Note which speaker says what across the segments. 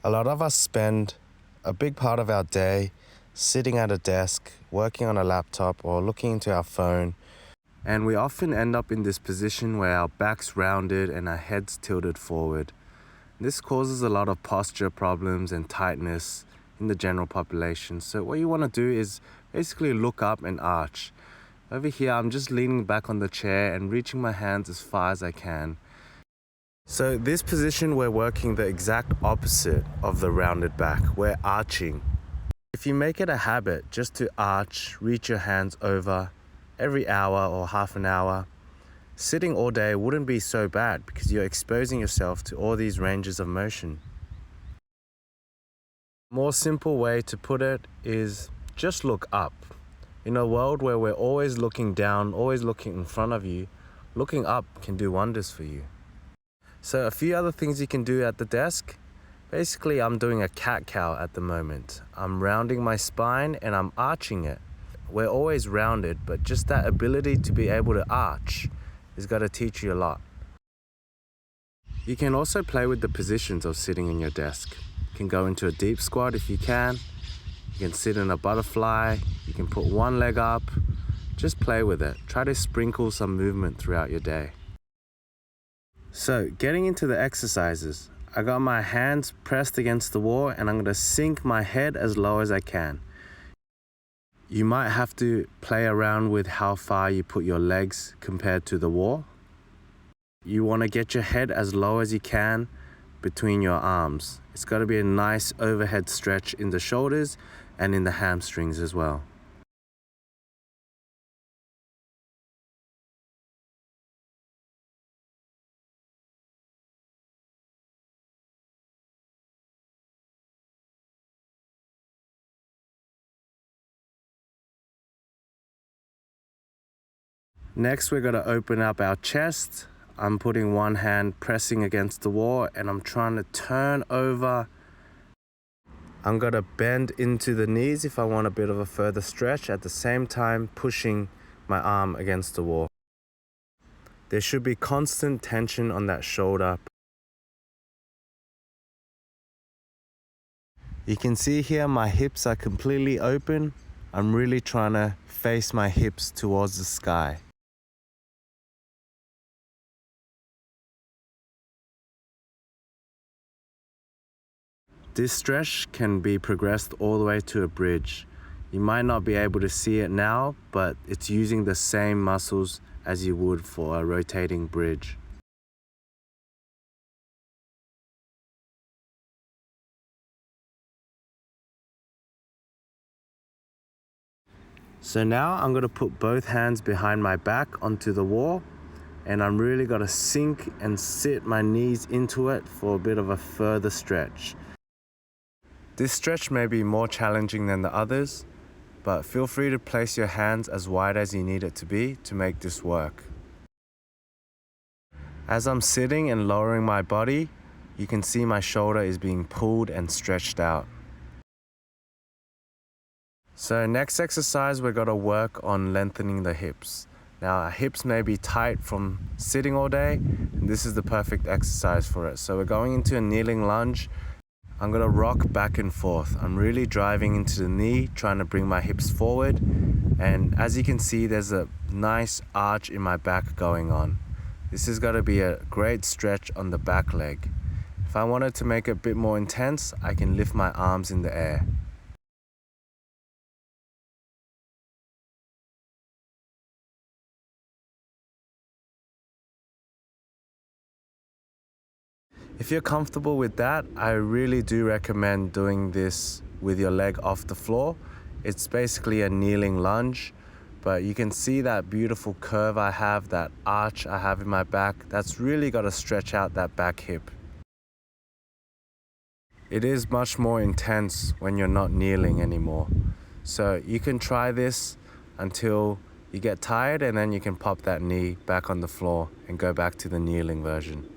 Speaker 1: A lot of us spend a big part of our day sitting at a desk, working on a laptop, or looking into our phone. And we often end up in this position where our back's rounded and our head's tilted forward. This causes a lot of posture problems and tightness in the general population. So what you want to do is basically look up and arch. Over here, I'm just leaning back on the chair and reaching my hands as far as I can. So this position, we're working the exact opposite of the rounded back. We're arching. If you make it a habit just to arch, reach your hands over every hour or half an hour, sitting all day wouldn't be so bad because you're exposing yourself to all these ranges of motion. A more simple way to put it is just look up. In a world where we're always looking down, always looking in front of you, looking up can do wonders for you. So a few other things you can do at the desk. Basically, I'm doing a cat-cow at the moment. I'm rounding my spine and I'm arching it. We're always rounded, but just that ability to be able to arch is going to teach you a lot. You can also play with the positions of sitting in your desk. You can go into a deep squat if you can. You can sit in a butterfly. You can put one leg up. Just play with it. Try to sprinkle some movement throughout your day. So, getting into the exercises, I got my hands pressed against the wall and I'm going to sink my head as low as I can. You might have to play around with how far you put your legs compared to the wall. You want to get your head as low as you can between your arms. It's got to be a nice overhead stretch in the shoulders and in the hamstrings as well. Next, we're going to open up our chest. I'm putting one hand pressing against the wall and I'm trying to turn over. I'm going to bend into the knees if I want a bit of a further stretch, at the same time pushing my arm against the wall. There should be constant tension on that shoulder. You can see here my hips are completely open. I'm really trying to face my hips towards the sky. This stretch can be progressed all the way to a bridge. You might not be able to see it now, but it's using the same muscles as you would for a rotating bridge. So now I'm going to put both hands behind my back onto the wall, and I'm really going to sink and sit my knees into it for a bit of a further stretch. This stretch may be more challenging than the others, but feel free to place your hands as wide as you need it to be to make this work. As I'm sitting and lowering my body, you can see my shoulder is being pulled and stretched out. So next exercise, we're going to work on lengthening the hips. Now our hips may be tight from sitting all day, and this is the perfect exercise for it. So we're going into a kneeling lunge. I'm going to rock back and forth. I'm really driving into the knee, trying to bring my hips forward. And as you can see, there's a nice arch in my back going on. This is going to be a great stretch on the back leg. If I wanted to make it a bit more intense, I can lift my arms in the air. If you're comfortable with that, I really do recommend doing this with your leg off the floor. It's basically a kneeling lunge, but you can see that beautiful curve I have, that arch I have in my back. That's really got to stretch out that back hip. It is much more intense when you're not kneeling anymore. So you can try this until you get tired, and then you can pop that knee back on the floor and go back to the kneeling version.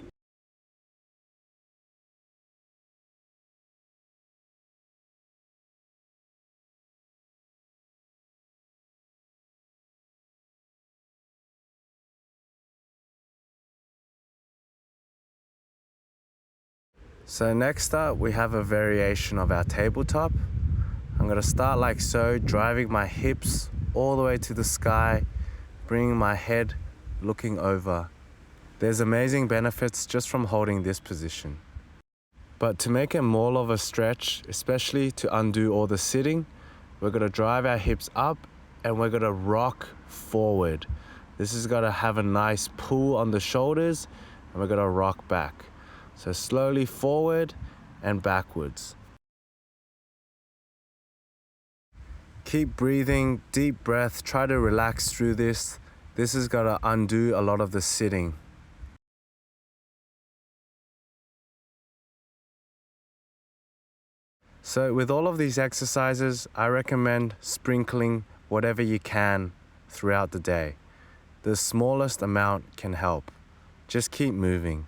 Speaker 1: So next up, we have a variation of our tabletop. I'm gonna start like so, driving my hips all the way to the sky, bringing my head looking over. There's amazing benefits just from holding this position. But to make it more of a stretch, especially to undo all the sitting, we're gonna drive our hips up and we're gonna rock forward. This is gonna have a nice pull on the shoulders and we're gonna rock back. So slowly forward and backwards. Keep breathing, deep breath, try to relax through this. This is gonna undo a lot of the sitting. So with all of these exercises, I recommend sprinkling whatever you can throughout the day. The smallest amount can help. Just keep moving.